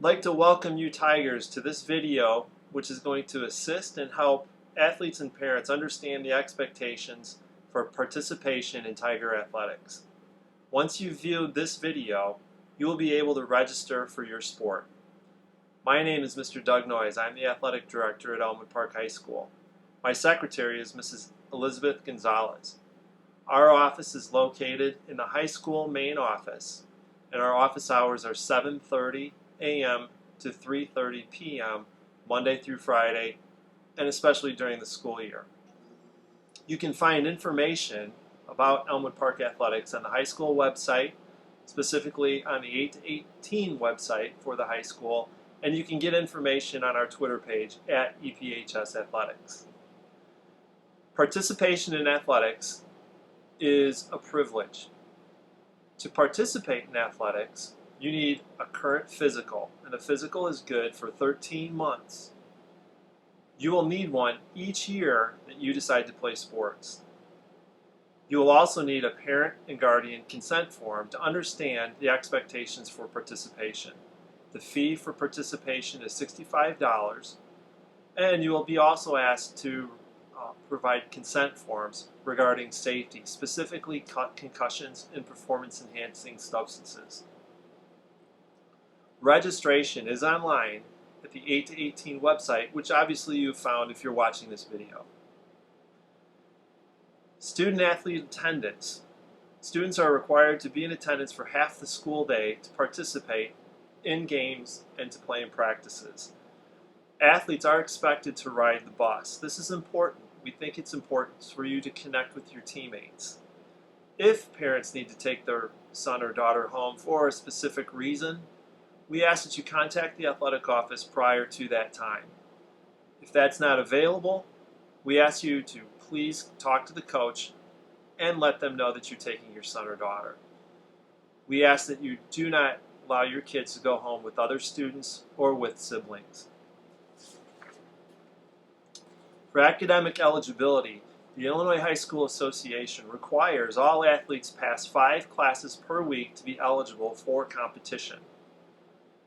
like to welcome you Tigers to this video, which is going to assist and help athletes and parents understand the expectations for participation in Tiger athletics. Once you've viewed this video, you will be able to register for your sport. My name is Mr. Doug Noyes. I'm the athletic director at Elmwood Park High School. My secretary is Mrs. Elizabeth Gonzalez. Our office is located in the high school main office, and our office hours are 7:30 a.m. to 3:30 p.m. Monday through Friday, and especially during the school year. You can find information about Elmwood Park Athletics on the high school website, specifically on the 8 to 18 website for the high school, and you can get information on our Twitter page at EPHS Athletics. Participation in athletics is a privilege. To participate in athletics, you need a current physical, and a physical is good for 13 months. You will need one each year that you decide to play sports. You will also need a parent and guardian consent form to understand the expectations for participation. The fee for participation is $65, and you will be also asked to provide consent forms regarding safety, specifically concussions and performance-enhancing substances. Registration is online at the 8 to 18 website, which obviously you've found if you're watching this video. Student-athlete attendance. Students are required to be in attendance for half the school day to participate in games and to play in practices. Athletes are expected to ride the bus. This is important. We think it's important for you to connect with your teammates. If parents need to take their son or daughter home for a specific reason, we ask that you contact the athletic office prior to that time. If that's not available, we ask you to please talk to the coach and let them know that you're taking your son or daughter. We ask that you do not allow your kids to go home with other students or with siblings. For academic eligibility, the Illinois High School Association requires all athletes pass 5 classes per week to be eligible for competition.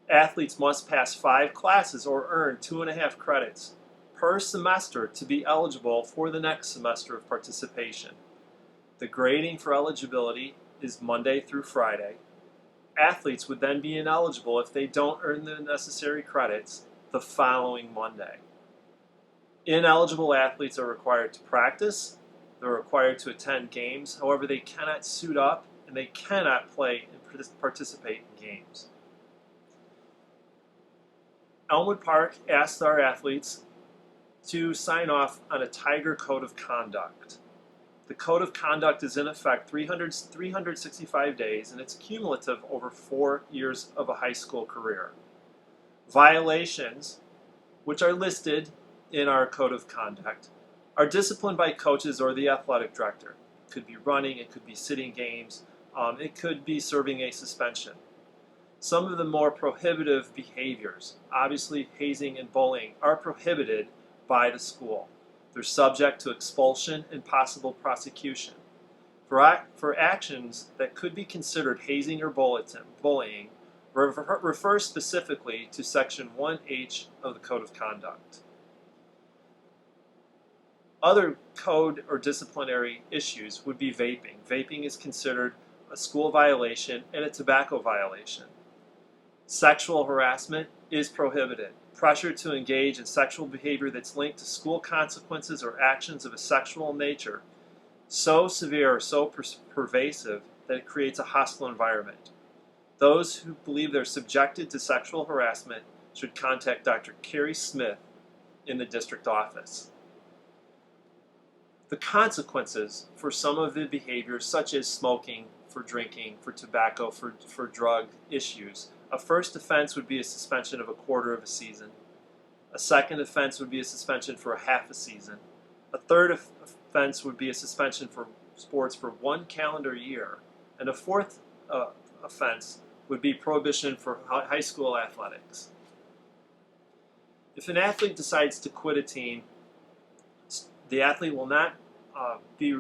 Athletes must pass 5 classes or earn 2.5 credits per semester to be eligible for the next semester of participation. The grading for eligibility is Monday through Friday. Athletes would then be ineligible if they don't earn the necessary credits the following Monday. Ineligible athletes are required to practice, they're required to attend games, however they cannot suit up and they cannot play and participate in games. Elmwood Park asked our athletes to sign off on a Tiger Code of Conduct. The Code of Conduct is in effect 365 days, and it's cumulative over 4 years of a high school career. Violations, which are listed in our Code of Conduct, are disciplined by coaches or the athletic director. It could be running, it could be sitting games, it could be serving a suspension. Some of the more prohibitive behaviors, obviously hazing and bullying, are prohibited by the school. They're subject to expulsion and possible prosecution. For actions that could be considered hazing or bullying, refer specifically to Section 1H of the Code of Conduct. Other code or disciplinary issues would be vaping. Vaping is considered a school violation and a tobacco violation. Sexual harassment is prohibited. Pressure to engage in sexual behavior that's linked to school consequences or actions of a sexual nature so severe or so pervasive that it creates a hostile environment. Those who believe they're subjected to sexual harassment should contact Dr. Carrie Smith in the district office. The consequences for some of the behaviors, such as smoking, for drinking, for tobacco, for drug issues, a first offense would be a suspension of a quarter of a season. A second offense would be a suspension for a half a season. A third offense would be a suspension for sports for 1 calendar year. And a fourth offense would be prohibition for high school athletics. If an athlete decides to quit a team, the athlete will not be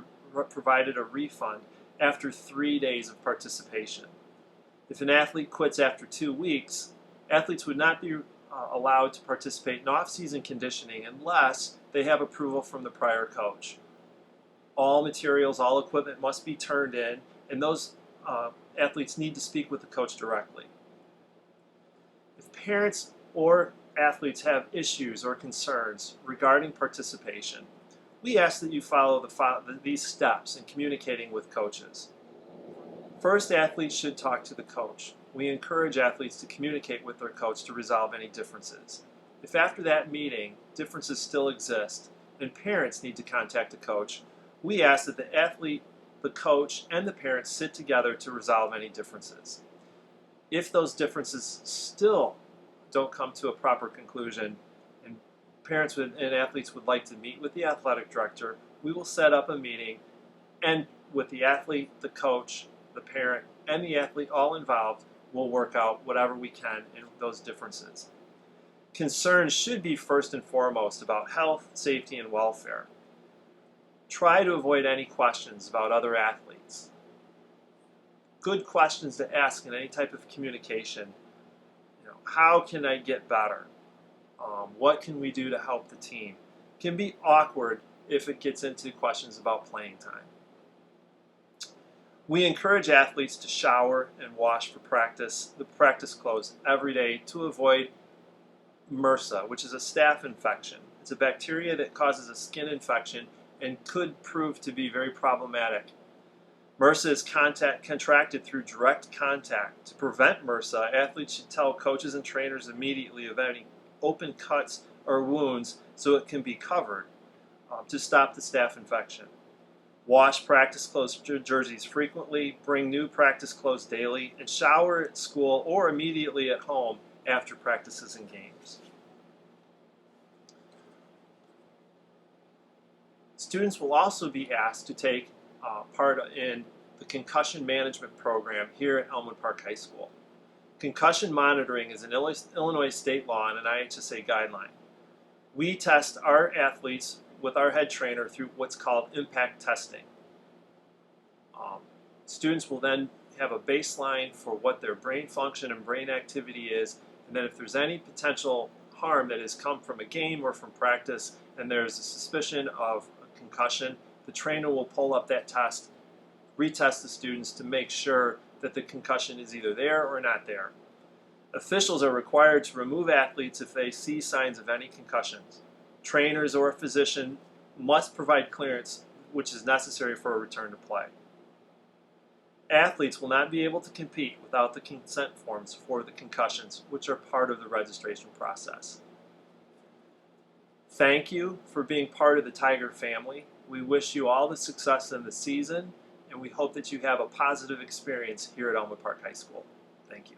provided a refund after 3 days of participation. If an athlete quits after 2 weeks, Athletes would not be allowed to participate in off-season conditioning unless they have approval from the prior coach. All materials, all equipment must be turned in, and those athletes need to speak with the coach directly. If parents or athletes have issues or concerns regarding participation, we ask that you follow these steps in communicating with coaches. First, athletes should talk to the coach. We encourage athletes to communicate with their coach to resolve any differences. If after that meeting differences still exist and parents need to contact the coach, we ask that the athlete, the coach, and the parents sit together to resolve any differences. If those differences still don't come to a proper conclusion and parents and athletes would like to meet with the athletic director, we will set up a meeting and with the athlete, the coach, the parent, and the athlete all involved, we'll work out whatever we can in those differences. Concerns should be first and foremost about health, safety, and welfare. Try to avoid any questions about other athletes. Good questions to ask in any type of communication. How can I get better? What can we do to help the team? It can be awkward if it gets into questions about playing time. We encourage athletes to shower and wash for the practice clothes every day to avoid MRSA, which is a staph infection. It's a bacteria that causes a skin infection and could prove to be very problematic. MRSA is contracted through direct contact. To prevent MRSA, athletes should tell coaches and trainers immediately of any open cuts or wounds so it can be covered to stop the staph infection. Wash practice clothes jerseys frequently, bring new practice clothes daily, and shower at school or immediately at home after practices and games. Students will also be asked to take part in the concussion management program here at Elmwood Park High School. Concussion monitoring is an Illinois state law and an IHSA guideline. We test our athletes with our head trainer through what's called impact testing. Students will then have a baseline for what their brain function and brain activity is, and then if there's any potential harm that has come from a game or from practice and there's a suspicion of a concussion, the trainer will pull up that test, retest the students to make sure that the concussion is either there or not there. Officials are required to remove athletes if they see signs of any concussions. Trainers or a physician must provide clearance, which is necessary for a return to play. Athletes will not be able to compete without the consent forms for the concussions, which are part of the registration process. Thank you for being part of the Tiger family. We wish you all the success in the season, and we hope that you have a positive experience here at Elmwood Park High School. Thank you.